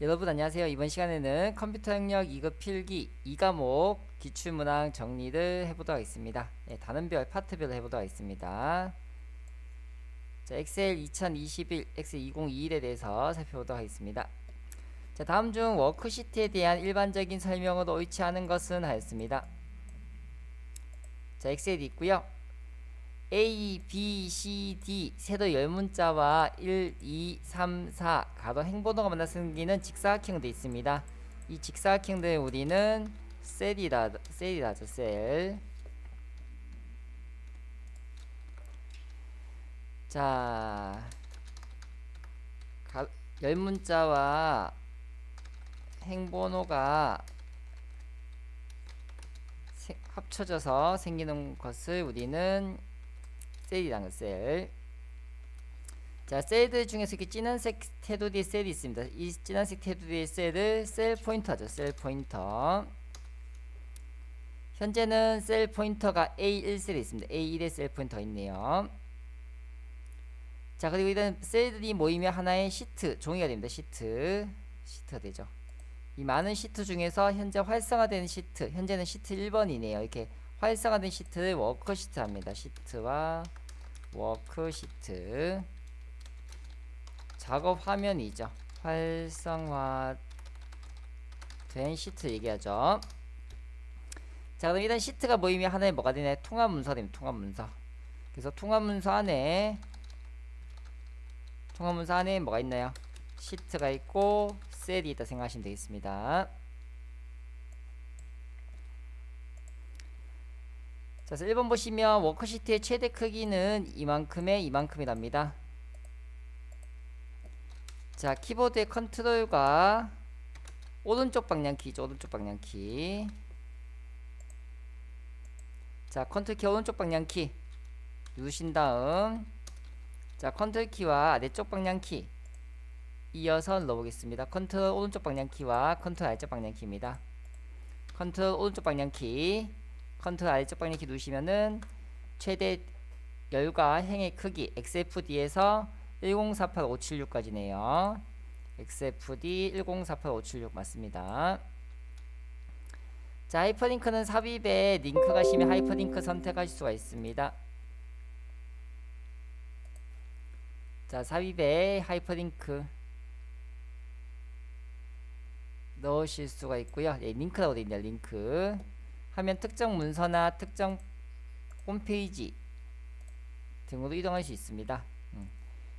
여러분 안녕하세요. 이번 시간에는 컴퓨터 영역 2급 필기 2과목 기출문항 정리를 해보도록 하겠습니다. 단원별 파트별로 해보도록 하겠습니다. 자, 엑셀 2021, 엑셀 2021에 대해서 살펴보도록 하겠습니다. 자, 다음 중 워크시트에 대한 일반적인 설명으로 옳지 않은 것은 하였습니다. 자, 엑셀이 있고요. A, B, C, D 세도 열문자와 1, 2, 3, 4 가로 행번호가 만나 생기는 직사각형도 있습니다. 이 직사각형들 우리는 셀이라죠, 셀. 자, 열문자와 행번호가 합쳐져서 생기는 것을 우리는 셀이라는 거, 셀. 자, 셀들 중에서 이렇게 진한색 테두리의 셀이 있습니다. 이 진한색 테두리의 셀을 셀 포인터죠. 셀 포인터. 현재는 셀 포인터가 A1셀에 있습니다. A1에 셀 포인터가 있네요. 자, 그리고 이런 셀들이 모이면 하나의 시트, 종이가 됩니다. 시트가 되죠. 이 많은 시트 중에서 현재 활성화된 시트, 현재는 시트 1번이네요. 이렇게 활성화된 시트를 워크시트 합니다. 시트와 워크시트. 작업 화면이죠. 활성화된 시트 얘기하죠. 자, 그럼 이런 시트가 모이면 하나의 뭐가 되냐? 통합문서가 됩니다. 통합문서. 그래서 통합문서 안에 뭐가 있나요? 시트가 있고 셀이 있다 생각하시면 되겠습니다. 자, 그래서 1번 보시면 워크시트의 최대 크기는 이만큼이랍니다. 자, 키보드의 컨트롤과 오른쪽 방향키죠. 오른쪽 방향키. 자, 컨트롤키 오른쪽 방향키 누르신 다음, 자, 컨트롤키와 아래쪽 방향키 이어서 눌러보겠습니다. 컨트롤 오른쪽 방향키와 컨트롤 아래쪽 방향키입니다. 컨트롤 오른쪽 방향키, 컨트롤 아래쪽 방향키 누르시면은 최대 열과 행의 크기 XFD에서 1048576까지네요. XFD 1048576 맞습니다. 자, 하이퍼링크는 삽입에 링크 가시면 하이퍼링크 선택하실 수가 있습니다. 자, 삽입에 하이퍼링크 넣으실 수가 있고요. 링크라고 되어 있네요. 링크 하면 특정 문서나 특정 홈페이지 등으로 이동할 수 있습니다.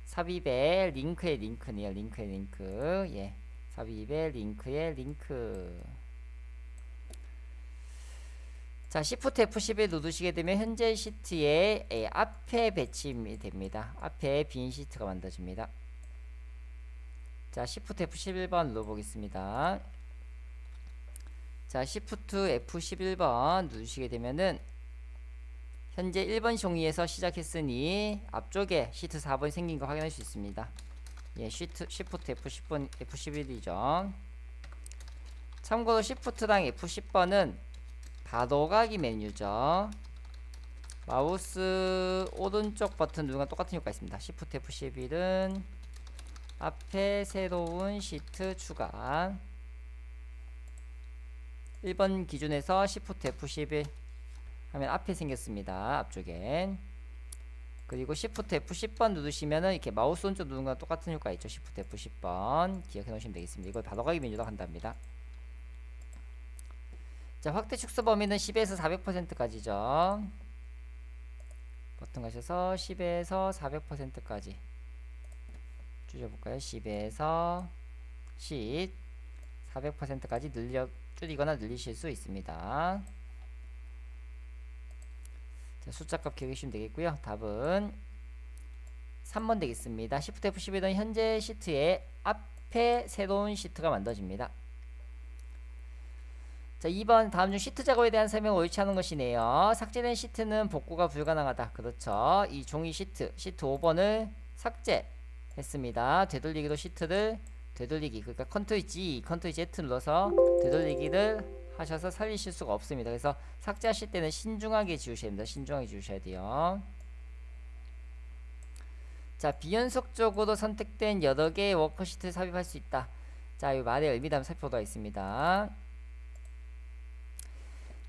삽입의 링크의 링크네요. 링크의 링크. 예. 삽입의 링크의 링크. 자, Shift F11 누르시게 되면 현재 시트에 앞에 배치이 됩니다. 앞에 빈 시트가 만들어집니다. 자, Shift F11번 눌러보겠습니다. 자, Shift F11번 누르시게 되면은 현재 1번 종이에서 시작했으니 앞쪽에 시트 4번이 생긴 거 확인할 수 있습니다. 예, Shift F10번, F11이죠. 참고로 Shift랑 F10번은 바로가기 메뉴죠. 마우스 오른쪽 버튼 누르면 똑같은 효과가 있습니다. Shift F11은 앞에 새로운 시트 추가. 1번 기준에서 Shift F11 하면 앞에 생겼습니다. 앞쪽엔. 그리고 Shift F10번 누르시면은 이렇게 마우스 오른쪽 누르는 거랑 똑같은 효과가 있죠. Shift F10번 기억해 놓으시면 되겠습니다. 이걸 바로가기 메뉴라고 한답니다. 자, 확대 축소 범위는 10에서 400%까지죠. 버튼 가셔서 10에서 400%까지 줄여볼까요? 10에서 10, 400%까지 줄이거나 늘리실 수 있습니다. 자, 숫자값 기억해 주시면 되겠고요. 답은 3번 되겠습니다. Shift F11은 현재 시트의 앞에 새로운 시트가 만들어집니다. 자, 2번 다음 중 시트 작업에 대한 설명을 옳지 않은 것이네요. 삭제된 시트는 복구가 불가능하다. 그렇죠. 이 종이 시트 5번을 삭제했습니다. 되돌리기로 시트를 되돌리기, 그러니까 컨트롤 Z 눌러서 되돌리기를 하셔서 살리실 수가 없습니다. 그래서 삭제하실 때는 신중하게 지우셔야 됩니다. 신중하게 지우셔야 돼요. 자, 비연속적으로 선택된 여러 개의 워크시트를 삽입할 수 있다. 자, 이 말의 의미도 한번 살펴보도록 하겠습니다.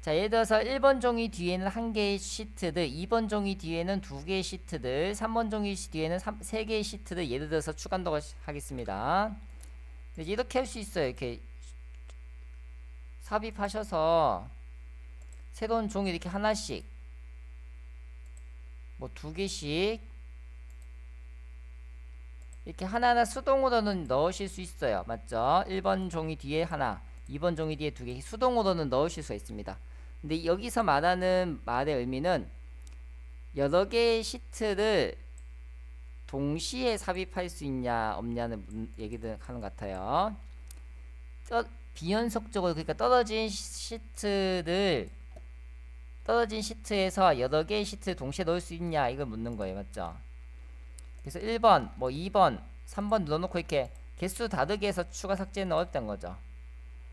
자, 예를 들어서 1번 종이 뒤에는 1개의 시트들, 2번 종이 뒤에는 2개의 시트들, 3번 종이 뒤에는 3개의 시트들 예를 들어서 추가한다고 하겠습니다. 이렇게 할 수 있어요. 이렇게 삽입하셔서 새로운 종이 이렇게 하나씩 뭐 2개씩 이렇게 하나하나 수동으로는 넣으실 수 있어요. 맞죠? 1번 종이 뒤에 하나, 2번 종이 뒤에 2개 수동으로는 넣으실 수가 있습니다. 근데 여기서 말하는 말의 의미는 여러 개의 시트를 동시에 삽입할 수 있냐 없냐는 얘기를 하는 것 같아요. 비연속적으로, 그러니까 떨어진 시트에서 여러 개의 시트를 동시에 넣을 수 있냐 이걸 묻는 거예요. 맞죠? 그래서 1번, 뭐 2번, 3번 넣어놓고 이렇게 개수 다르게 해서 추가 삭제는 어렵다는 거죠.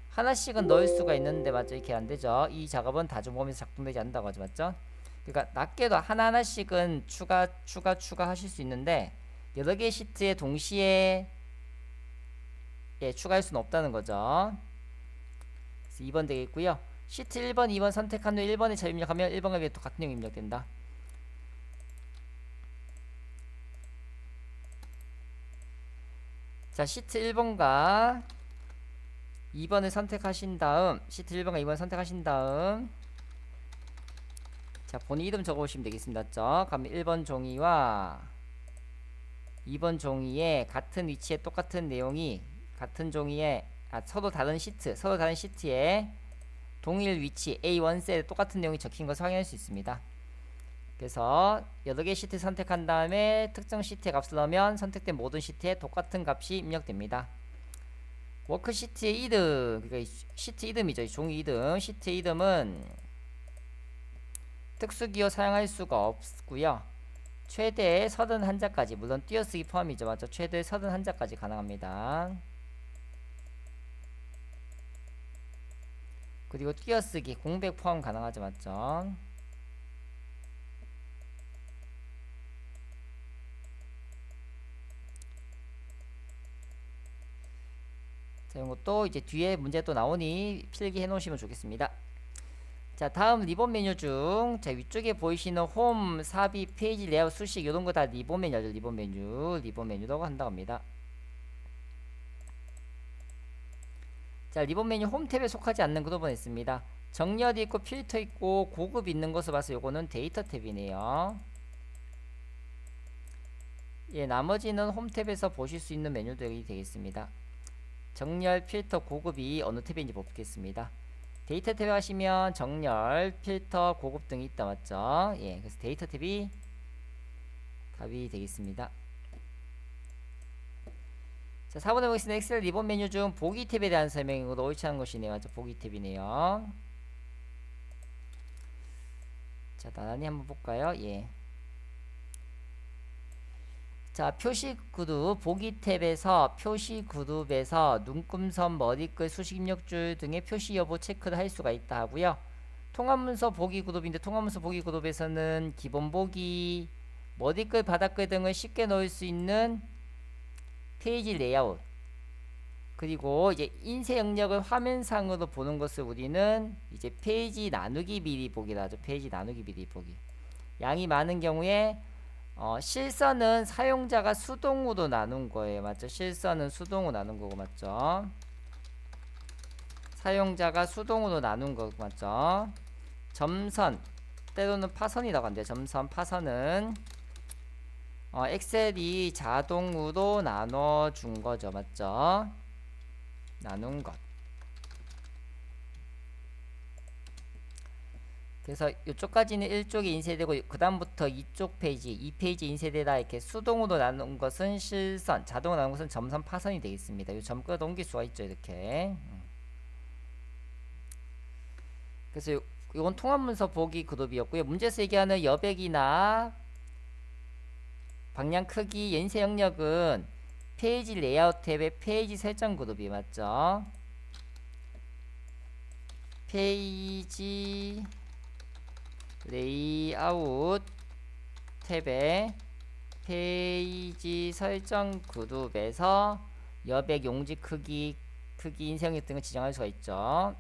하나씩은 넣을 수가 있는데 맞죠? 이렇게 안 되죠. 이 작업은 다중범위에서 작동되지 않는다고 하죠. 맞죠? 그러니까 낮게도 하나하나씩은 추가하실 수 있는데 여러 개의 시트에 동시에 추가할 수는 없다는 거죠. 그래서 2번 되겠고요. 시트 1번, 2번 선택한 후 1번에 잘 입력하면 1번과 비해 똑같은 내용이 입력된다. 자, 시트 1번과 2번을 선택하신 다음, 시트 1번과 2번 선택하신 다음, 자, 본인 이름 적어보시면 되겠습니다. 맞죠? 그럼 1번 종이와 2번 종이에 같은 위치에 똑같은 내용이 같은 종이에 서로 다른 시트에 동일 위치 A1 셀에 똑같은 내용이 적힌 것을 확인할 수 있습니다. 그래서 여러 개의 시트 선택한 다음에 특정 시트의 값을 넣으면 선택된 모든 시트에 똑같은 값이 입력됩니다. 워크시트의 이름, 그러니까 시트 이름이죠. 종이 이름, 시트 이름은 특수기호 사용할 수가 없고요. 최대 31자까지, 물론 띄어쓰기 포함이죠. 맞죠? 최대 31자까지 가능합니다. 그리고 띄어쓰기, 공백 포함 가능하죠. 맞죠? 자, 이것도 이제 뒤에 문제 또 나오니 필기해 놓으시면 좋겠습니다. 자, 다음 리본 메뉴 중, 자, 위쪽에 보이시는 홈, 삽입, 페이지 레이아웃, 수식 이런 거 다 리본 메뉴죠. 리본 메뉴라고 한다고 합니다. 자, 리본 메뉴 홈 탭에 속하지 않는 그룹은 있습니다. 정렬이 있고 필터 있고 고급 있는 것을 봐서 요거는 데이터 탭이네요. 예, 나머지는 홈 탭에서 보실 수 있는 메뉴들이 되겠습니다. 정렬, 필터, 고급이 어느 탭인지 보겠습니다. 데이터 탭에 가시면 정렬, 필터, 고급 등이 있다. 맞죠? 예, 그래서 데이터 탭이 답이 되겠습니다. 자, 4번에 보겠습니다. 엑셀 리본 메뉴 중 보기 탭에 대한 설명이고 옳지 않은 것이네요. 맞죠? 보기 탭이네요. 자, 나란히 한번 볼까요? 예. 자, 표시 그룹 보기 탭에서 표시 그룹에서 눈금선, 머리글, 수식 입력줄 등의 표시 여부 체크를 할 수가 있다 하고요. 통합문서 보기 그룹인데 통합문서 보기 그룹에서는 기본 보기, 머리글, 바닥글 등을 쉽게 넣을 수 있는 페이지 레이아웃, 그리고 이제 인쇄 영역을 화면상으로 보는 것을 우리는 이제 페이지 나누기 미리 보기라 하죠. 페이지 나누기 미리 보기. 양이 많은 경우에 실선은 사용자가 수동으로 나눈 거예요. 맞죠? 실선은 수동으로 나눈 거고 맞죠? 사용자가 수동으로 나눈 거 맞죠? 점선, 때로는 파선이라고 한대요. 점선, 파선은 엑셀이 자동으로 나눠준 거죠. 맞죠? 나눈 것. 그래서 이쪽까지는 1쪽이 인쇄되고 그 다음부터 이쪽 페이지 2페이지 인쇄되다 이렇게 수동으로 나눈 것은 실선, 자동으로 나눈 것은 점선, 파선이 되겠습니다. 이 점 끌어 옮길 수가 있죠. 이렇게. 그래서 이건 통합문서 보기 그룹이었고요. 문제에서 얘기하는 여백이나 방향 크기, 인쇄 영역은 페이지 레이아웃 탭의 페이지 설정 그룹이 맞죠? 페이지 레이아웃 탭의 페이지 설정 그룹에서 여백 용지 크기 크기, 인쇄형식 등을 지정할 수가 있죠.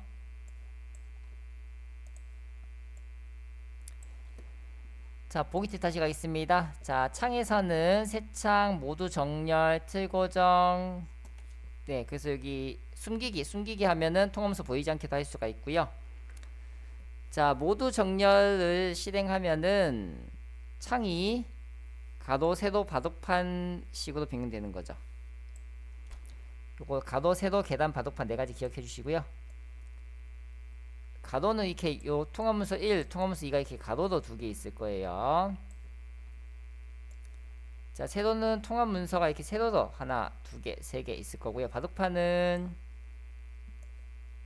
자, 보기 팁 다시 가겠습니다. 자, 창에서는 새 창, 모두 정렬, 틀 고정. 네, 그래서 여기 숨기기 하면은 통함수 보이지 않게도 할 수가 있고요. 자, 모두 정렬을 실행하면은 창이 가로, 세로, 바둑판 식으로 변경되는 거죠. 요거 가로, 세로, 계단, 바둑판 네 가지 기억해 주시고요. 가로는 이렇게 요 통합문서 1, 통합문서 2가 이렇게 가로로 두 개 있을 거예요. 자, 세로는 통합문서가 이렇게 세로로 하나, 두 개, 세 개 있을 거고요. 바둑판은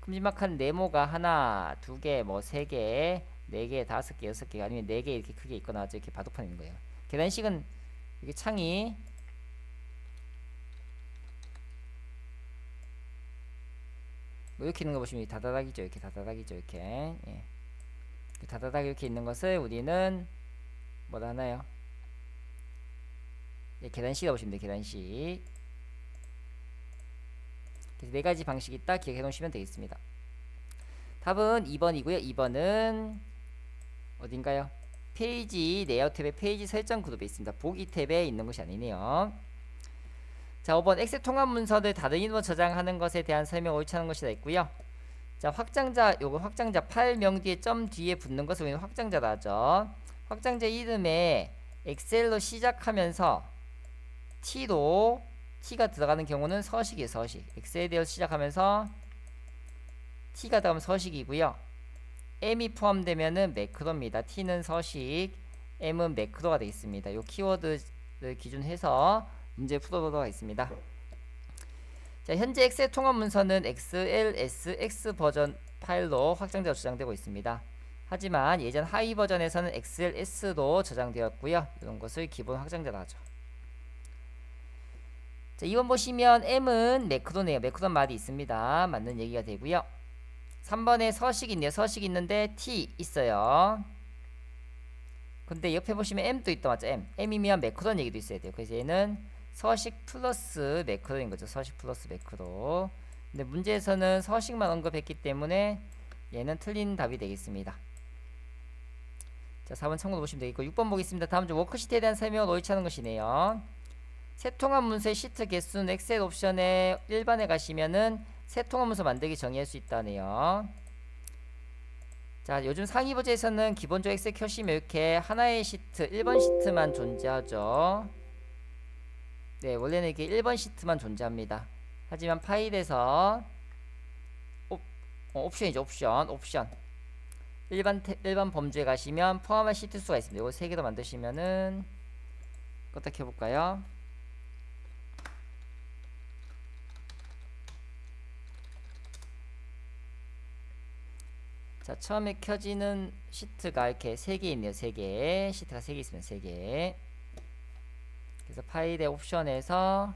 큼지막한 네모가 하나, 두 개, 뭐 세 개, 네 개, 다섯 개, 여섯 개 아니면 네 개 이렇게 크게 있거나 이렇게 바둑판이 있는 거예요. 계단식은 이게 창이 뭐 이렇게 있는 거 보시면 다다닥이죠. 이렇게 다다닥이죠. 이렇게 예. 다다닥 이렇게 있는 것을 우리는 뭐라 하나요? 예, 계단식이라고 보시면 돼요. 계단식. 그래서 네 가지 방식이 있다 기억해 놓으시면 되겠습니다. 답은 2번이고요. 2번은 어딘가요? 페이지 레이아웃 탭에 페이지 설정 그룹에 있습니다. 보기 탭에 있는 것이 아니네요. 자, 5번 엑셀 통합 문서를 다른 이름으로 저장하는 것에 대한 설명 옳지 않은 것이라 있고요. 자, 확장자, 요거 확장자 파일명 뒤에 점 뒤에 붙는 것을 우리는 확장자라 하죠. 확장자 이름에 엑셀로 시작하면서 T가 들어가는 경우는 서식이에요. 서식. 엑셀에서 시작하면서 T가 들어가면 서식이고요. M이 포함되면은 매크로입니다. T는 서식, M은 매크로가 되겠습니다. 요 키워드를 기준해서 문제 풀어보도록 하겠습니다. 자, 현재 엑셀 통합 문서는 XLSX 버전 파일로 확장되어 저장되고 있습니다. 하지만 예전 하위 버전에서는 XLS로 저장되었고요. 이런 것을 기본 확장자로 하죠. 자, 2번 보시면 M은 매크로네요. 매크로 말이 있습니다. 맞는 얘기가 되고요. 3번에 서식이 있네요. 서식이 있는데 T 있어요. 근데 옆에 보시면 M도 있다. 맞죠? M이면 매크로는 얘기도 있어야 돼요. 그래서 얘는 서식 플러스 매크로인 거죠. 서식 플러스 매크로. 근데 문제에서는 서식만 언급했기 때문에 얘는 틀린 답이 되겠습니다. 자, 4번 참고로 보시면 되겠고 6번 보겠습니다. 다음 주 워크시트에 대한 설명을 옳지 않은 것이네요. 새 통합 문서의 시트 개수는 엑셀 옵션에 일반에 가시면은 새 통합 문서 만들기 정의할 수 있다네요. 자, 요즘 상위 버전에서는 기본적으로 엑셀 켜시면 이렇게 하나의 시트 1번 시트만 존재하죠. 네, 원래는 이게 1번 시트만 존재합니다. 하지만 파일에서 옵션이죠. 옵션 일반 범주에 가시면 포함한 시트 수가 있습니다. 이거 3개 더 만드시면은 껐다 켜볼까요? 자, 처음에 켜지는 시트가 이렇게 3개 있네요. 3개 시트가 3개 있으면 3개. 그래서 파일의 옵션에서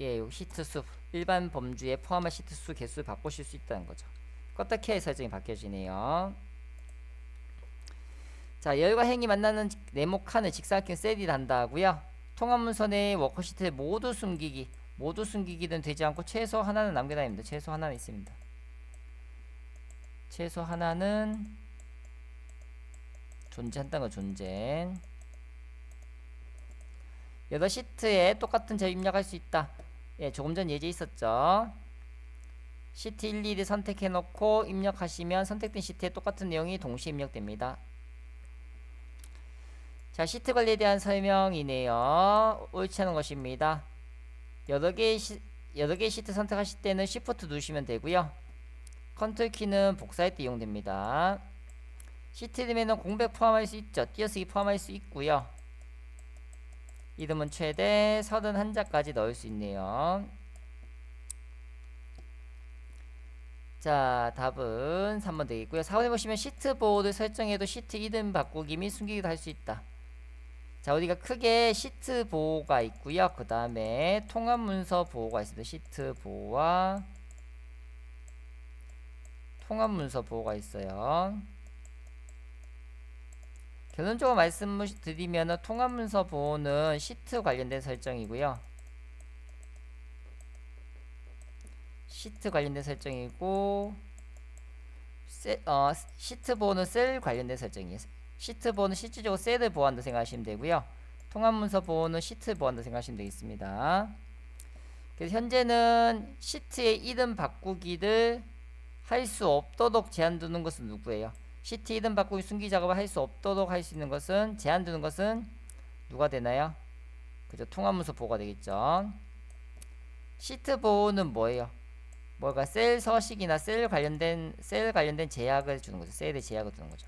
예, 요 시트 수 일반 범주에 포함한 시트 수 개수를 바꾸실 수 있다는 거죠. 껐다 켜의 설정이 바뀌어지네요. 자, 열과 행이 만나는 네모 칸을 직사각형 셀이라 한다고요. 통합문서 내 워크시트에 모두 숨기기는 되지 않고 최소 하나는 남겨놔야 합니다. 최소 하나는 있습니다. 최소 하나는 존재한다는 거. 존재. 여러 시트에 똑같은 제어 입력할 수 있다. 예, 조금 전 예제 있었죠. 시트 1, 2를 선택해 놓고 입력하시면 선택된 시트에 똑같은 내용이 동시에 입력됩니다. 자, 시트 관리에 대한 설명이네요. 옳지 않은 것입니다. 여러 개의 시트 선택하실 때는 Shift 누르시면 되고요. 컨트롤 키는 복사할 때 이용됩니다. 시트 이름에는 공백 포함할 수 있죠. 띄어쓰기 포함할 수 있고요. 이름은 최대 31자까지 넣을 수 있네요. 자, 답은 3번 되겠고요. 4번에 보시면 시트 보호를 설정해도 시트 이름 바꾸기 및 숨기기도 할 수 있다. 자, 우리가 크게 시트 보호가 있고요. 그 다음에 통합문서 보호가 있습니다. 시트 보호와 통합문서 보호가 있어요. 결론적으로 말씀드리면 통합문서 보호는 시트 관련된 설정이고요. 시트 관련된 설정이고 시트 보호는 셀 관련된 설정이에요. 시트 보호는 실질적으로 셀을 보호한다 생각하시면 되고요. 통합 문서 보호는 시트 보호한다 생각하시면 되겠습니다. 그래서 현재는 시트의 이름 바꾸기를 할 수 없도록 제한 두는 것은 누구예요? 시트 이름 바꾸기 숨기 작업을 할 수 없도록 할 수 있는 것은 제한 두는 것은 누가 되나요? 그죠? 통합 문서 보호가 되겠죠. 시트 보호는 뭐예요? 뭐가 셀 서식이나 셀 관련된 제약을 주는 거죠. 셀의 제약을 주는 거죠.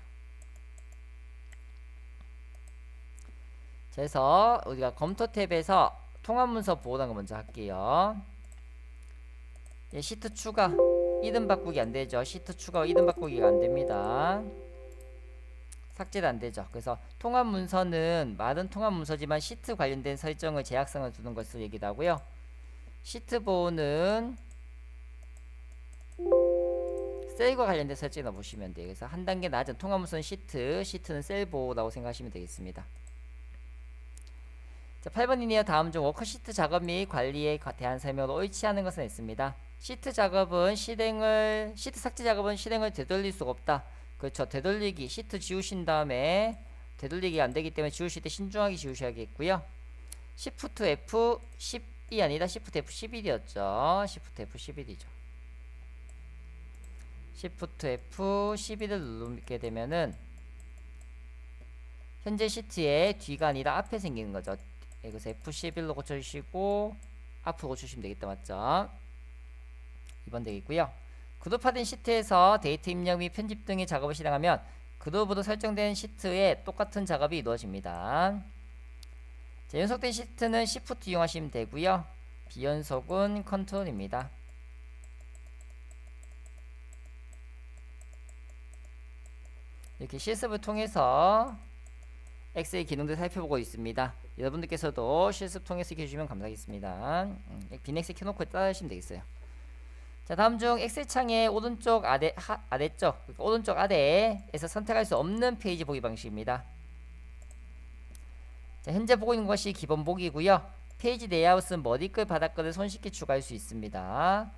그래서 우리가 검토 탭에서 통합 문서 보호라는 거 먼저 할게요. 예, 시트 추가 이름 바꾸기 안 되죠. 시트 추가 이름 바꾸기가 안 됩니다. 삭제도 안 되죠. 그래서 통합 문서는 말은 통합 문서지만 시트 관련된 설정을 제약성을 두는 것을 얘기도 하고요. 시트 보호는 셀과 관련된 설정을 보시면 돼요. 그래서 한 단계 낮은 통합 문서는 시트는 셀 보호라고 생각하시면 되겠습니다. 자, 8번이네요. 다음 중 워크시트 작업 및 관리에 대한 설명으로 옳지 않은 것은 있습니다. 시트 삭제 작업은 실행을 되돌릴 수가 없다. 그렇죠. 되돌리기, 시트 지우신 다음에 되돌리기가 안 되기 때문에 지우실 때 신중하게 지우셔야겠고요. Shift F10이 아니라 Shift F11이었죠. Shift F11이죠. Shift F11을 누르게 되면은 현재 시트의 뒤가 아니라 앞에 생기는 거죠. 그래서 F11로 고쳐주시고 앞으로 고쳐주시면 되겠다. 맞죠? 2번 되겠고요. 그룹화된 시트에서 데이터 입력 및 편집 등의 작업을 실행하면 그룹으로 설정된 시트에 똑같은 작업이 이루어집니다. 자, 연속된 시트는 Shift 이용하시면 되고요. 비연속은 컨트롤입니다. 이렇게 실습을 통해서 엑셀 기능들 살펴보고 있습니다. 여러분들께서도 실습 통해서 익혀주시면 감사하겠습니다. 빈 엑셀 켜놓고 따라하시면 되겠어요. 자, 다음 중 엑셀 창의 오른쪽 아래쪽 오른쪽 아래에서 선택할 수 없는 페이지 보기 방식입니다. 자, 현재 보고 있는 것이 기본 보기고요. 페이지 레이아웃은 머리글 바닥글을 손쉽게 추가할 수 있습니다.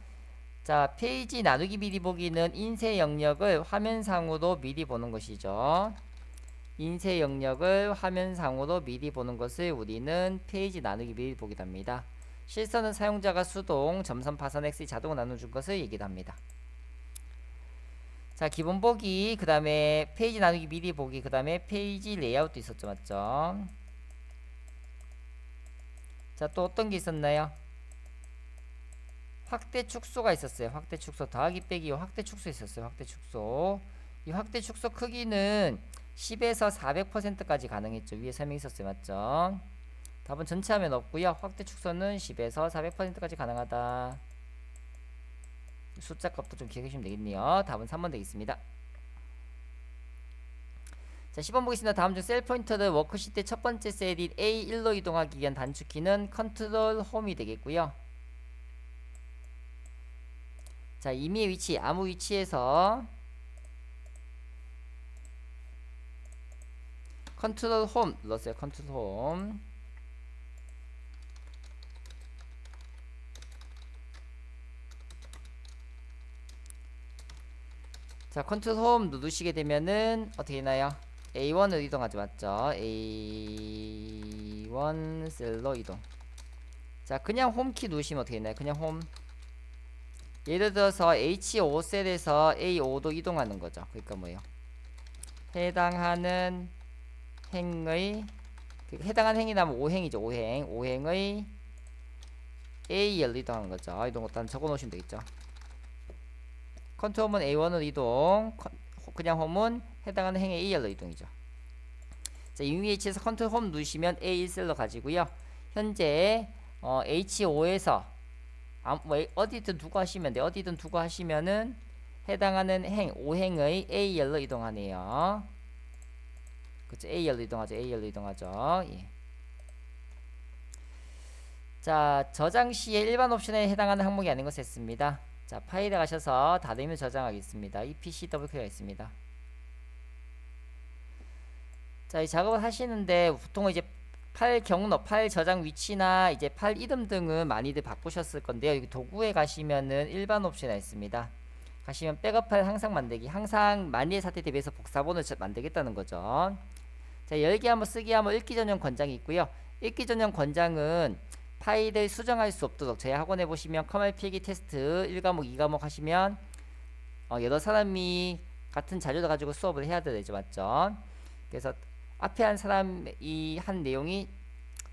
자, 페이지 나누기 미리 보기는 인쇄 영역을 화면상으로 미리 보는 것이죠. 인쇄 영역을 화면상으로 미리 보는 것을 우리는 페이지 나누기 미리 보기도 합니다. 실선은 사용자가 수동, 점선 파선 X 자동으로 나눠준 것을 얘기도 합니다. 자, 기본 보기, 그 다음에 페이지 나누기 미리 보기, 그 다음에 페이지 레이아웃도 있었죠. 맞죠? 자, 또 어떤 게 있었나요? 확대 축소가 있었어요. 확대 축소 더하기 빼기 확대 축소 있었어요. 확대 축소. 이 확대 축소 크기는 10에서 400%까지 가능했죠. 위에 설명이 있었어요. 맞죠? 답은 전체 화면 없고요. 확대 축소는 10에서 400%까지 가능하다. 숫자 값도 좀 기억해 주시면 되겠네요. 답은 3번 되겠습니다. 자, 10번 보겠습니다. 다음 중 셀 포인터를 워크시트 첫 번째 셀인 A1로 이동하기 위한 단축키는 컨트롤 홈이 되겠고요. 자, 임의의 위치, 아무 위치에서 컨트롤 홈 눌렀어요. 컨트롤 홈. 자, 컨트롤 홈 누르시게 되면은 어떻게 되나요? A1으로 이동하죠. 맞죠? A1 셀로 이동. 자, 그냥 홈키 누르시면 어떻게 되나요? 그냥 홈. 예를 들어서 H5 셀에서 A5도 이동하는 거죠. 그러니까 뭐예요? 해당하는 행의 해당하는 행이라면 5행이죠. 5행의 A열로 이동하는 거죠. 이동 일단 적어 놓으시면 되겠죠. 컨트롤 홈은 A1으로 이동, 그냥 홈은 해당하는 행의 A열로 이동이죠. 자, 임의 위치에서 컨트롤 홈 누르시면 A1셀로 가지고요. 현재 H5에서 어디든 두고 하시면 돼요. 어디든 두고 하시면은 해당하는 행 5행의 A열로 이동하네요. 그렇죠. A열로 이동하죠. A열로 이동하죠. 예. 자, 저장 시에 일반 옵션에 해당하는 항목이 아닌 것을 했습니다. 자, 파일에 가셔서 닫으면 저장하겠습니다. EPC 더블클릭 하겠습니다. 자, 이 작업을 하시는데 보통 이제 파일 경로, 파일 저장 위치나 이제 파일 이름 등은 많이들 바꾸셨을 건데요. 여기 도구에 가시면은 일반 옵션이 있습니다. 가시면 백업 파일 항상 만들기, 항상 만일의 사태 대비해서 복사본을 만들겠다는 거죠. 자, 열기 한번 쓰기 한번 읽기 전용 권장이 있고요. 읽기 전용 권장은 파일을 수정할 수 없도록 저희 학원에 보시면 커널 필기 테스트 1과목 2과목 하시면 여러 사람이 같은 자료를 가지고 수업을 해야 되죠, 맞죠? 그래서 앞에 한 사람이 한 내용이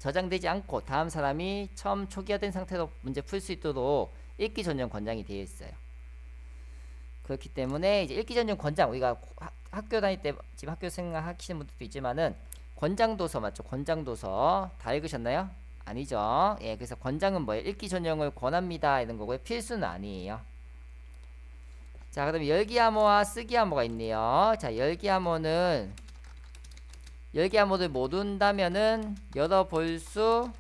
저장되지 않고 다음 사람이 처음 초기화된 상태로 문제 풀 수 있도록 읽기 전용 권장이 되어 있어요. 그렇기 때문에 이제 읽기 전용 권장, 우리가 학교 다닐 때 지금 학교 생활하시는 분들도 있지만은 권장 도서 맞죠? 권장 도서 다 읽으셨나요? 아니죠. 예, 그래서 권장은 뭐예요? 읽기 전용을 권합니다 이런 거고요. 필수는 아니에요. 자, 그다음에 열기 암호와 쓰기 암호가 있네요. 자, 열기 암호는 열기 암호를 못 온다면은 열어볼 수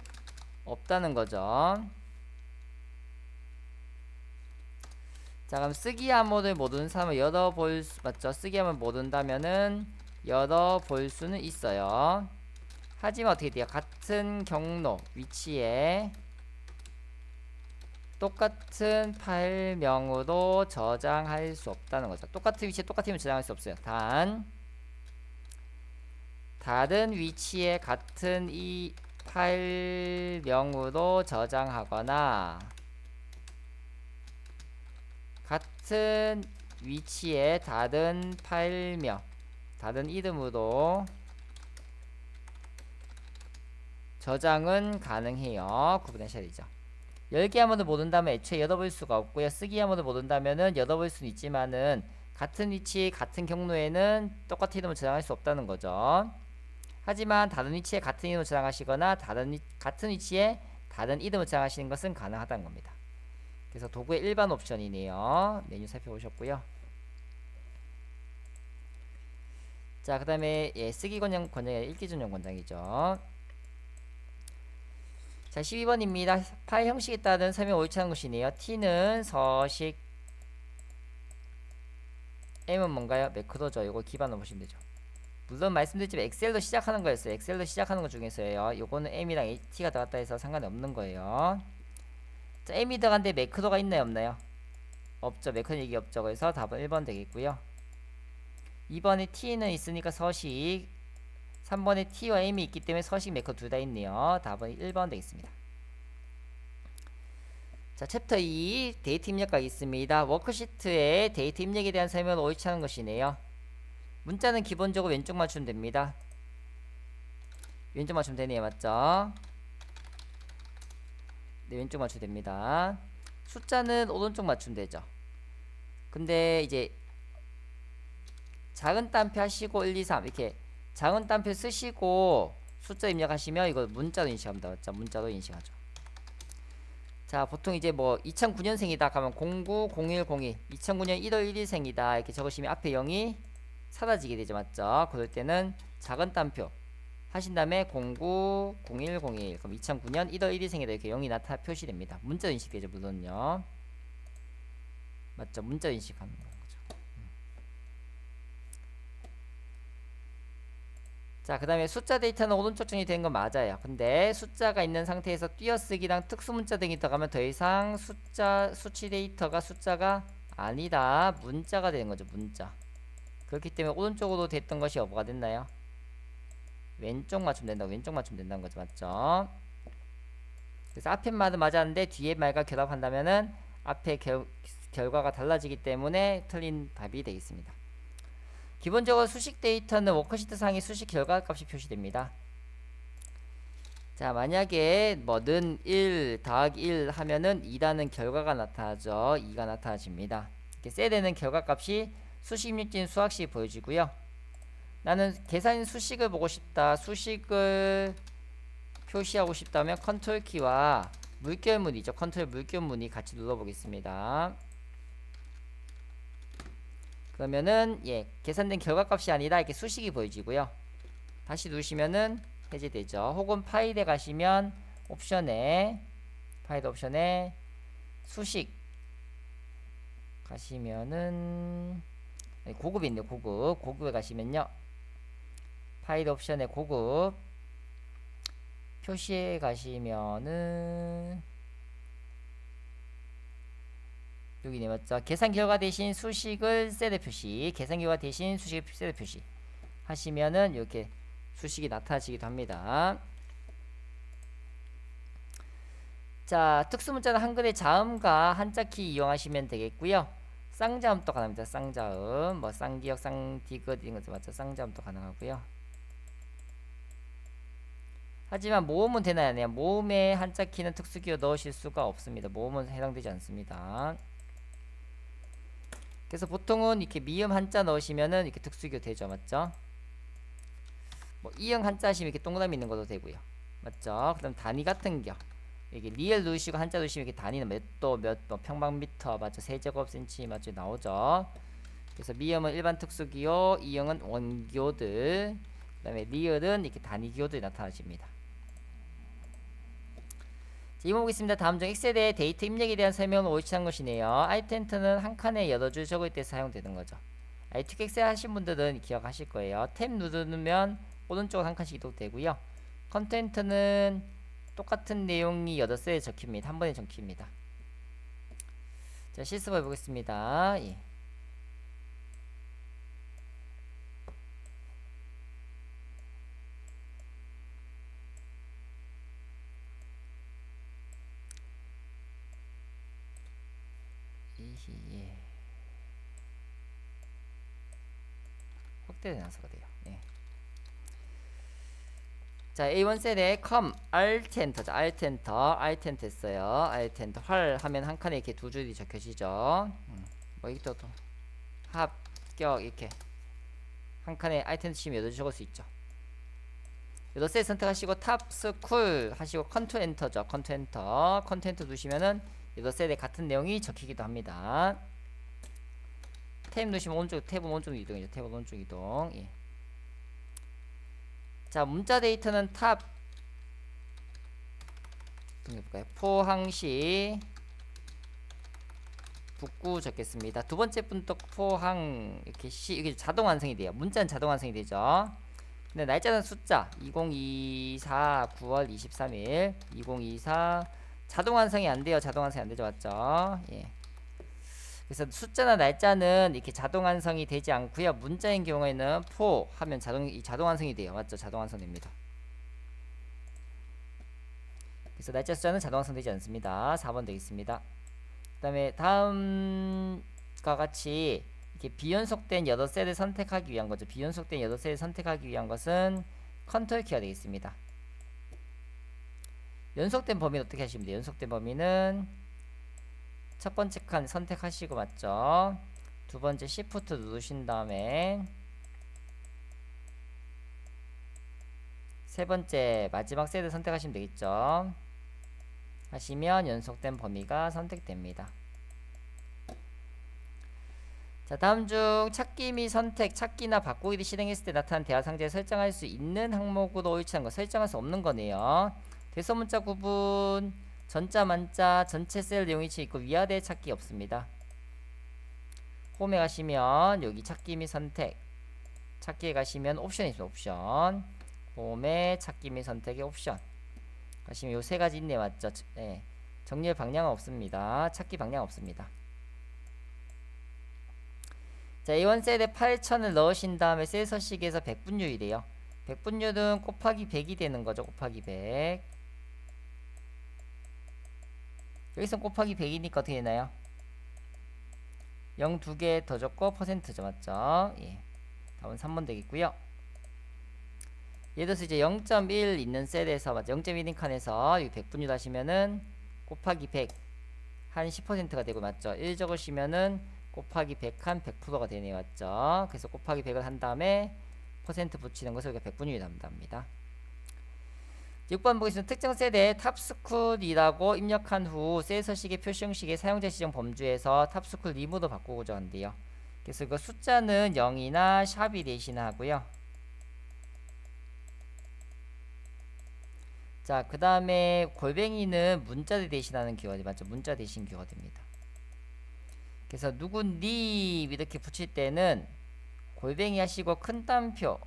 없다는 거죠. 자, 그럼 쓰기 암호를 못 온 사람은 열어볼 수, 맞죠? 쓰기 암호를 못 온다면은 열어볼 수는 있어요. 하지만 어떻게 돼요? 같은 경로, 위치에 똑같은 파일명으로 저장할 수 없다는 거죠. 똑같은 위치에 똑같으면 저장할 수 없어요. 단 다른 위치에 같은 이 파일명으로 저장하거나 같은 위치에 다른 파일명, 다른 이름으로 저장은 가능해요. 구분하셔야 되죠. 열기 암호를 못 온다면 애초에 열어볼 수가 없고요. 쓰기 암호를 못 온다면은 열어볼 수는 있지만은 같은 위치, 같은 경로에는 똑같은 이름을 저장할 수 없다는 거죠. 하지만 다른 위치에 같은 이름을 저장하시거나 같은 위치에 다른 이름을 저장하시는 것은 가능하다는 겁니다. 그래서 도구의 일반 옵션이네요. 메뉴 살펴보셨고요. 자, 그 다음에 쓰기 권장이 아니라 읽기 전용 권장이죠. 자, 12번입니다. 파일 형식에 따른 설명 옳지 않은 것이네요. T는 서식, M은 뭔가요? 매크로죠. 이거 기반으로 보시면 되죠. 물론 말씀드렸지만 엑셀로 시작하는 거였어요. 엑셀로 시작하는 것 중에서요. 요거는 M이랑 T가 들어갔다 해서 상관이 없는 거예요. 자, M이 들어간데 매크로가 있나요? 없나요? 없죠. 매크로 얘기 없죠. 그래서 답은 1번 되겠고요. 2번에 T는 있으니까 서식, 3번에 T와 M이 있기 때문에 서식, 매크로 둘 다 있네요. 답은 1번 되겠습니다. 자, 챕터 2 데이터 입력가 있습니다. 워크시트에 데이터 입력에 대한 설명을 옳지 않은 것이네요. 문자는 기본적으로 왼쪽 맞추면 됩니다. 왼쪽 맞추면 되네요. 맞죠? 네, 왼쪽 맞추면 됩니다. 숫자는 오른쪽 맞추면 되죠. 근데 이제 작은 따옴표 하시고 1, 2, 3 이렇게 작은 따옴표 쓰시고 숫자 입력하시면 이거 문자로 인식합니다. 맞죠? 문자로 인식하죠. 자, 보통 이제 뭐 2009년생이다 가면 09, 01, 02 2009년 1월 1일생이다 이렇게 적으시면 앞에 0이 사라지게 되죠. 맞죠? 그럴 때는 작은 따옴표 하신 다음에 09, 01, 01 그럼 2009년 1월 1일생이다 이렇게 0이 표시됩니다. 문자로 인식되죠. 물론요. 맞죠? 문자로 인식하는 거죠. 자, 그 다음에 숫자 데이터는 오른쪽 정리된 건 맞아요. 근데 숫자가 있는 상태에서 띄어쓰기랑 특수문자 등이 들어가면 더 이상 수치 데이터가 숫자가 아니다. 문자가 되는 거죠. 문자. 그렇기 때문에 오른쪽으로 됐던 것이 뭐가 됐나요? 왼쪽 맞추면 된다고. 왼쪽 맞추면 된다는 거죠. 맞죠? 그래서 앞에 말은 맞았는데 뒤에 말과 결합한다면은 앞에 결과가 달라지기 때문에 틀린 답이 되겠습니다. 기본적으로 수식 데이터는 워크시트 상의 수식 결과값이 표시됩니다. 자, 만약에 뭐는 1 더하기 1 하면은 2라는 결과가 나타나죠. 2가 나타나집니다. 이렇게 셋에는 결과값이 수식 입력진 수학식이 보여지고요. 나는 계산 수식을 보고 싶다. 수식을 표시하고 싶다면 컨트롤 키와 물결문이죠. 컨트롤 물결문이 같이 눌러보겠습니다. 그러면은 계산된 결과값이 아니라 이렇게 수식이 보여지고요. 다시 누르시면은 해제되죠. 혹은 파일에 가시면 파일 옵션에 수식 가시면은 고급이 있네요. 고급에 가시면요. 파일 옵션에 고급 표시에 가시면은 여기네 맞죠? 계산 결과 대신 수식을 셀에 표시, 계산 결과 대신 수식을 셀에 표시 하시면은 이렇게 수식이 나타나시기도 합니다. 자, 특수문자는 한글의 자음과 한자키 이용하시면 되겠고요. 쌍자음도 가능합니다. 쌍자음, 뭐 쌍기역, 쌍디귿 이런 것도 맞죠? 쌍자음도 가능하고요. 하지만 모음은 되나요? 안 돼요? 모음에 한자키는 특수기호 넣으실 수가 없습니다. 모음은 해당되지 않습니다. 그래서 보통은 이렇게 미음 한자 넣으시면은 이렇게 특수기호 되죠, 맞죠? 뭐 이응 한자 하시면 이렇게 동그라미 있는 것도 되고요, 맞죠? 그다음 단위 같은 겨 이게 리을 누르시고 한자 누르시면 이렇게 단위는 몇 평방미터 맞죠? 세제곱센치 맞죠? 나오죠. 그래서 미음은 일반 특수기호, 이응은 원기호들, 그다음에 리을은 이렇게 단위 기호들이 나타나십니다. 이번 보겠습니다. 다음 중 X세대의 데이터 입력에 대한 설명을 옳지 것이네요. 아이템트는 한 칸에 여러 줄 적을 때 사용되는 거죠. 아이투 엑셀 하신 분들은 기억하실 거예요. 탭 누르면 오른쪽으로 한 칸씩 이동되고요. 컨텐트는 똑같은 내용이 8셀에 적힙니다. 한 번에 적힙니다. 자, 실습 해보겠습니다. 예. 예. 확대돼서 그래요. 예. 자, A1 셀에 com alt 엔터죠. alt 엔터 했어요. alt 엔터 활 하면 한 칸에 이렇게 두 줄이 적혀지죠. 뭐 이것도 합격 이렇게 한 칸에 아이템 치면 8줄 적을 수 있죠. 8셀 선택하시고 탑스쿨 하시고 컨트 엔터죠. 컨트 엔터 컨텐트 두시면은 8셀에 같은 내용이 적히기도 합니다. 탭 누르시면 오른쪽, 탭은 오른쪽 이동이죠. 탭은 오른쪽 이동. 예. 자, 문자 데이터는 탑 볼까요? 포항시 북구 적겠습니다. 두 번째 분도 포항 이렇게 이게 자동 완성이 돼요. 문자는 자동 완성이 되죠. 근데 날짜는 숫자 2024 9월 23일 2024 자동 완성이 안 돼요. 자동 완성이 안 되죠, 맞죠? 예. 그래서 숫자나 날짜는 이렇게 자동 완성이 되지 않고요. 문자인 경우에는 포 하면 자동 완성이 돼요. 맞죠? 자동 완성됩니다. 그래서 날짜 숫자는 자동 완성되지 않습니다. 4번 되겠습니다. 그 다음에 다음과 같이 이렇게 비연속된 8셀을 선택하기 위한 거죠. 비연속된 8셀을 선택하기 위한 것은 컨트롤 키가 되겠습니다. 연속된 범위는 어떻게 하시면 돼요? 연속된 범위는 첫 번째 칸 선택하시고 맞죠? 두 번째 시프트 누르신 다음에 세 번째 마지막 셀을 선택하시면 되겠죠? 하시면 연속된 범위가 선택됩니다. 자, 다음 중 찾기 및 선택, 찾기나 바꾸기를 실행했을 때 나타난 대화 상자에 설정할 수 있는 항목으로 일치한 거, 설정할 수 없는 거네요. 대소문자 구분, 전자, 만자, 전체 셀 내용이 있고 위아래 찾기 없습니다. 홈에 가시면 여기 찾기 및 선택, 찾기에 가시면 옵션이 있습니다. 옵션, 홈에 찾기 및 선택의 옵션 가시면 요 세 가지 있네, 맞죠? 네. 정렬 방향은 없습니다. 찾기 방향 없습니다. 자, A1 셀에 8000을 넣으신 다음에 셀 서식에서 백분율이래요. 백분율은 곱하기 100이 되는 거죠. 곱하기 100. 여기서 곱하기 100이니까 어떻게 되나요? 0 2개 더 적고 퍼센트죠, 맞죠? 예. 답은 3번 되겠고요. 예를 들어서 이제 0.1 있는 셀에서 맞죠? 0.1인 칸에서 이 백분율 하시면은 곱하기 100 한 10%가 되고 맞죠? 1 적으시면은 곱하기 100 한 100%가 되네요, 맞죠? 그래서 곱하기 100을 한 다음에 퍼센트 붙이는 것을 우리가 백분율이 남답니다. 6번 보겠습니다. 특정 셀에 탑스쿨이라고 입력한 후 셀 서식의 표시 형식의 사용자 지정 범주에서 탑스쿨 림으로 바꾸고자 한대요. 그래서 그 숫자는 0이나 샵이 대신하고요. 자, 그 다음에 골뱅이는 문자를 대신하는 기호가 맞죠? 문자 대신 기호가 됩니다. 그래서 누구님 이렇게 붙일 때는 골뱅이 하시고 큰 따옴표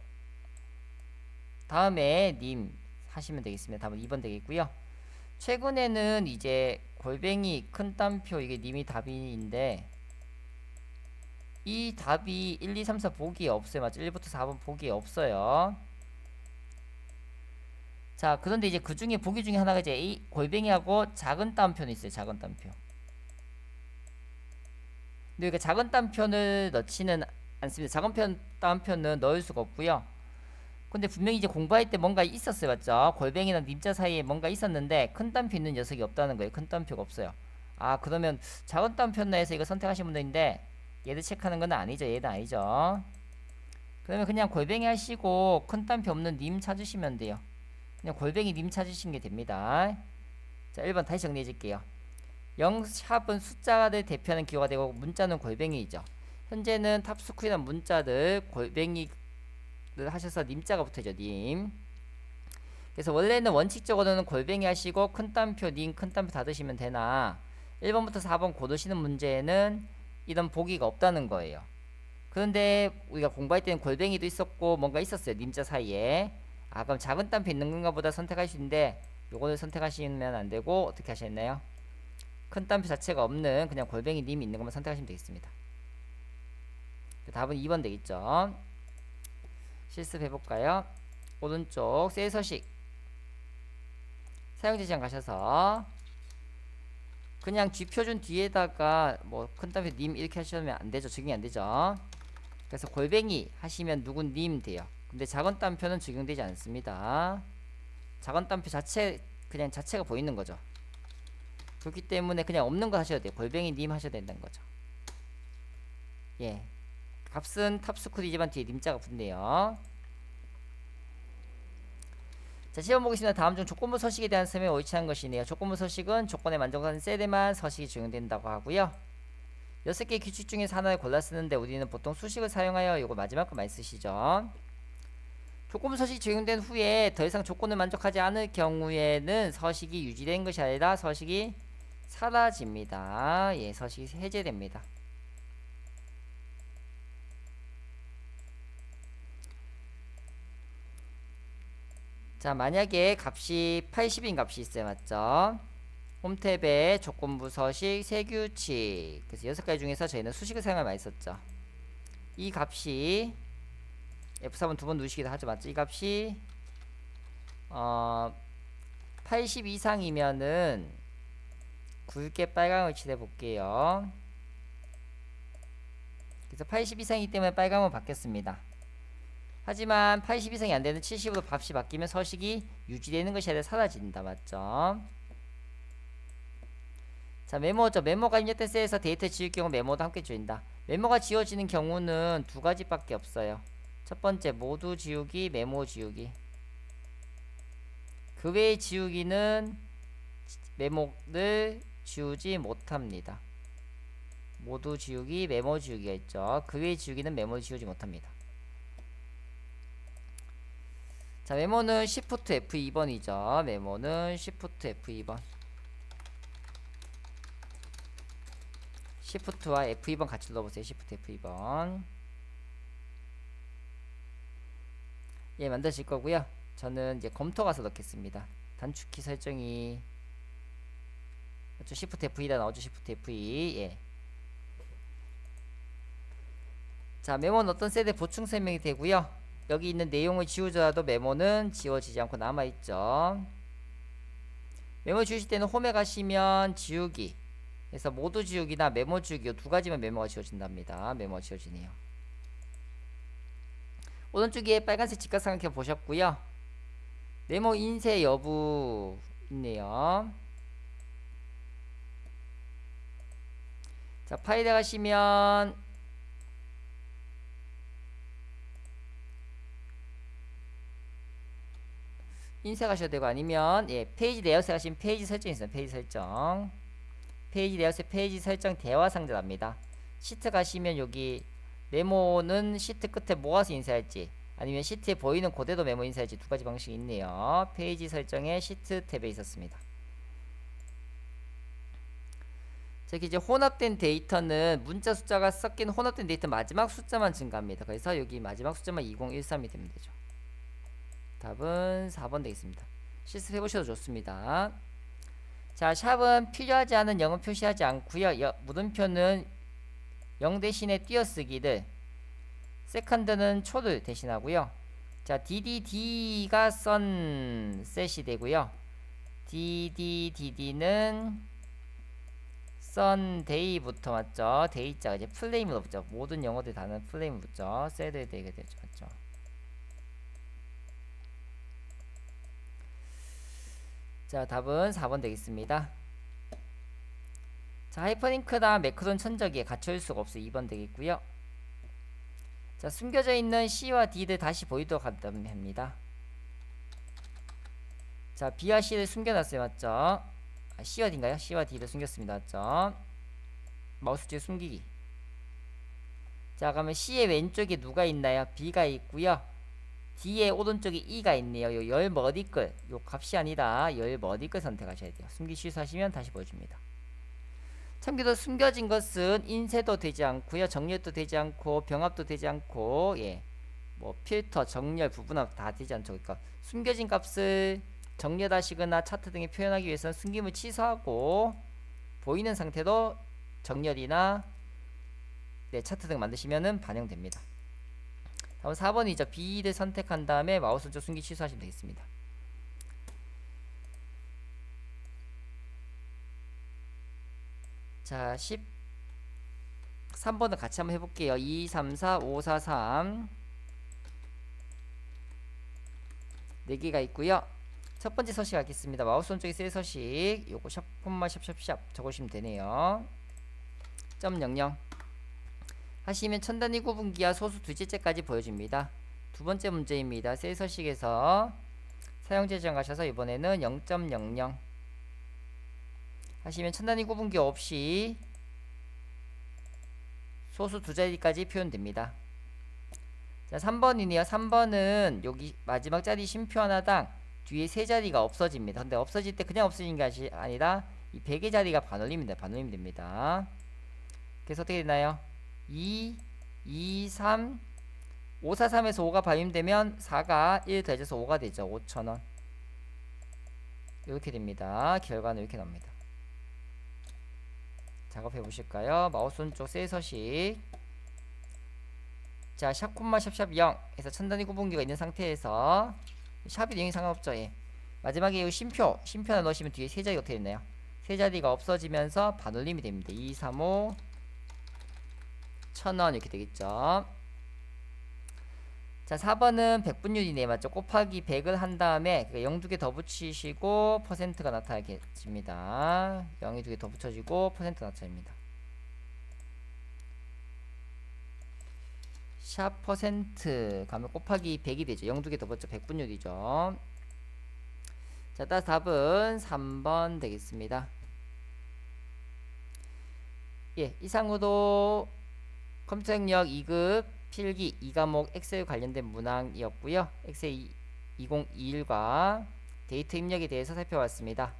다음에 님 하시면 되겠습니다. 답은 2번 되겠고요. 최근에는 이제 골뱅이 큰 따옴표 이게 님이 답인데 이 답이 1, 2, 3, 4 보기에 없어요. 맞죠? 1부터 4번 보기에 없어요. 자, 그런데 이제 그 중에 보기 중에 하나가 이제 이 골뱅이하고 작은 따옴표는 있어요. 작은 따옴표. 근데 여기가 작은 따옴표를 넣지는 않습니다. 작은 따옴표는 넣을 수가 없고요. 근데 분명히 이제 공부할 때 뭔가 있었어요. 맞죠? 골뱅이랑 님자 사이에 뭔가 있었는데 큰 따옴표 있는 녀석이 없다는 거예요. 큰 따옴표가 없어요. 아, 그러면 작은 따옴표나 해서 이거 선택하신 분들인데 얘를 체크하는 건 아니죠. 얘는 아니죠. 그러면 그냥 골뱅이 하시고 큰 따옴표 없는 님 찾으시면 돼요. 그냥 골뱅이 님 찾으시는 게 됩니다. 자, 1번 다시 정리해 줄게요. 0샵은 숫자를 대표하는 기호가 되고 문자는 골뱅이죠. 현재는 탑스쿨이란 문자를 골뱅이를 하셔서 님자가 붙어죠. 님. 그래서 원래는 원칙적으로는 골뱅이 하시고 큰 따옴표 님 큰 따옴표 닫으시면 되나 1번부터 4번 고르시는 문제에는 이런 보기가 없다는 거예요. 그런데 우리가 공부할 때는 골뱅이도 있었고 뭔가 있었어요. 님자 사이에. 아, 그럼 작은 따옴표 있는 건가 보다 선택할 수 있는데 요거를 선택하시면 안 되고 어떻게 하셨나요? 큰 따옴표 자체가 없는 그냥 골뱅이 님 있는 것만 선택하시면 되겠습니다. 답은 2번 되겠죠. 실습해볼까요? 오른쪽 셀 서식 사용자 지정 가셔서 그냥 뒷표준 뒤에다가 뭐 큰 따옴표 님 이렇게 하시면 안되죠. 적용이 안되죠. 그래서 골뱅이 하시면 누군 님 돼요. 근데 작은 따옴표는 적용되지 않습니다. 작은 따옴표 자체 그냥 자체가 보이는 거죠. 그렇기 때문에 그냥 없는 거 하셔야 돼요. 골뱅이 님 하셔야 된다는 거죠. 예, 값은 탑스쿨이지만 뒤에 님자가 붙네요. 자, 시험 보겠습니다. 다음 중 조건부 서식에 대한 설명이 옳지 않은 것이네요. 조건부 서식은 조건에 만족하는 셀에만 서식이 적용된다고 하고요. 6개의 규칙 중에서 하나를 골라 쓰는데 우리는 보통 수식을 사용하여 이거 마지막 거 많이 쓰시죠. 조건부 서식이 적용된 후에 더 이상 조건을 만족하지 않을 경우에는 서식이 유지된 것이 아니라 서식이 사라집니다. 예, 서식이 해제됩니다. 자, 만약에 값이 80인 값이 있어요. 맞죠? 홈탭에 조건부 서식, 세규칙. 그래서 6가지 중에서 저희는 수식을 사용을 많이 썼죠. 이 값이 F3은 두 번 누르시기도 하죠. 맞죠? 이 값이 80 이상이면은 굵게 빨강을 칠해 볼게요. 그래서 80 이상이기 때문에 빨강으로 바뀌었습니다. 하지만 80 이상이 안되는 70으로 값이 바뀌면 서식이 유지되는 것이 아니라 사라진다. 맞죠? 자, 메모죠. 메모가 입력된 셀에서 데이터 지울 경우 메모도 함께 지운다. 메모가 지워지는 경우는 두 가지밖에 없어요. 첫 번째, 모두 지우기, 메모 지우기. 그 외의 지우기는 메모를 지우지 못합니다. 모두 지우기, 메모 지우기가 있죠. 그 외의 지우기는 메모를 지우지 못합니다. 자, 메모는 Shift F2번이죠. 메모는 Shift F2번. Shift와 F2번 같이 눌러보세요. Shift F2번. 예, 만드실 거고요. 저는 이제 검토 가서 넣겠습니다. 단축키 설정이 Shift F2다 나오죠. Shift F2. 예. 자, 메모는 어떤 셀에 보충 설명이 되고요. 여기 있는 내용을 지우더라도 메모는 지워지지 않고 남아있죠. 메모 지우실 때는 홈에 가시면 지우기, 그래서 모두 지우기나 메모 지우기 두 가지만 메모가 지워진답니다. 메모가 지워지네요. 오른쪽에 빨간색 직각삼각형 보셨고요. 메모 인쇄 여부 있네요. 자, 파일에 가시면 인쇄하셔도 되고 아니면 예, 페이지 레이아웃에 가시면 페이지 설정이 있어요. 페이지 설정. 페이지 레이아웃에 페이지 설정 대화 상자랍니다. 시트 가시면 여기 메모는 시트 끝에 모아서 인쇄할지 아니면 시트에 보이는 그대로 메모 인쇄할지 두 가지 방식이 있네요. 페이지 설정에 시트 탭에 있었습니다. 저기 이제 혼합된 데이터는 문자 숫자가 섞인 혼합된 데이터 마지막 숫자만 증가합니다. 그래서 여기 마지막 숫자만 2013이 되면 되죠. 답은 4번 되겠습니다. 실습해 보셔도 좋습니다. 자, 샵은 필요하지 않은 0은 표시하지 않고요. 물음표는 0 대신에 띄어쓰기를, 세컨드는 초를 대신하고요. 자, DDD가 sunset이 되고요. DDDD는 Sunday부터 맞죠? 데이자가 이제 플레임으로 붙죠. 모든 영어들 다는 플레임으로 붙죠. Saturday가 되죠. 맞죠? 자, 답은 4번 되겠습니다. 자, 하이퍼링크나 매크론 천적이에 갇혀있을 수가 없어. 2번 되겠고요. 자, 숨겨져 있는 C와 D를 다시 보이도록 한다면 합니다. 자, B와 C를 숨겨놨어요. 맞죠? C와 D인가요? C와 D를 숨겼습니다. 맞죠? 마우스 뒤에 숨기기. 자, 그러면 C의 왼쪽에 누가 있나요? B가 있고요. D의 오른쪽에 E가 있네요. 요 열 머리끝, 요 값이 아니다. 열 머리끝 선택하셔야 돼요. 숨기 취소하시면 다시 보여줍니다. 참고로 숨겨진 것은 인쇄도 되지 않고요. 정렬도 되지 않고 병합도 되지 않고, 예, 뭐 필터, 정렬, 부분합 다 되지 않죠. 그러니까 숨겨진 값을 정렬하시거나 차트 등에 표현하기 위해서는 숨김을 취소하고 보이는 상태로 정렬이나, 네, 차트 등 만드시면은 반영됩니다. 다음 4번이죠. B를 선택한 다음에 마우스 오른쪽 숨기 취소하시면 되겠습니다. 자, 13번을 같이 한번 해볼게요. 2, 3, 4, 5, 4, 3 4개가 있고요. 첫 번째 서식 하겠습니다. 마우스 오른쪽에 셀 서식, 요거 샵콤마 샵샵샵 적으시면 되네요. 점 00 하시면 천 단위 구분기와 소수 둘째째까지 보여줍니다. 두 번째 문제입니다. 셀 서식에서 사용자 지정 가셔서 이번에는 0.00 하시면 천 단위 구분기 없이 소수 두 자리까지 표현됩니다. 자, 3번이네요. 3번은 여기 마지막 자리 쉼표 하나당 뒤에 세 자리가 없어집니다. 근데 없어질 때 그냥 없어지는 게 아니라 이 100의 자리가 반올림입니다. 반올림 됩니다. 그래서 어떻게 되나요? 2, 2, 3, 5, 4, 3에서 5가 반올림되면 4가 1 더해져서 5가 되죠. 5,000원. 이렇게 됩니다. 결과는 이렇게 나옵니다. 작업해 보실까요? 마우스 오른쪽 셀 서식. 자, 샵콤마 샵샵 0 해서 천 단위 구분기가 있는 상태에서 샵이 0이 상관없죠. 예. 마지막에 이 쉼표 하나 넣으시면 뒤에 세 자리가 어떻게 됐나요? 세 자리가 없어지면서 반올림이 됩니다. 2, 3, 5 1000원 이렇게 되겠죠. 자, 4번은 백분율이네. 맞죠? 곱하기 100을 한 다음에 0 두 개 더 붙이시고 퍼센트가 나타나겠습니다. 0이 두 개 더 붙여지고 퍼센트 나타납니다. 샵 퍼센트 가면 곱하기 100이 되죠. 0 두 개 더 붙죠. 백분율이죠. 자, 따라서 답은 3번 되겠습니다. 예, 이상으로 컴퓨터 능력 2급 필기 2과목 엑셀 관련된 문항이었고요. 엑셀 2021과 데이터 입력에 대해서 살펴봤습니다.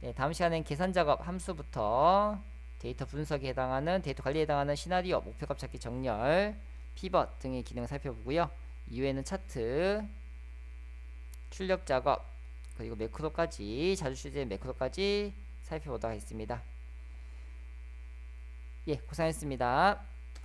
네, 다음 시간엔 계산 작업 함수부터 데이터 분석에 해당하는, 데이터 관리에 해당하는 시나리오, 목표값 찾기 정렬, 피벗 등의 기능을 살펴보고요. 이후에는 차트, 출력 작업, 그리고 매크로까지, 자주 출제된 매크로까지 살펴보도록 하겠습니다. 예, 고생하셨습니다.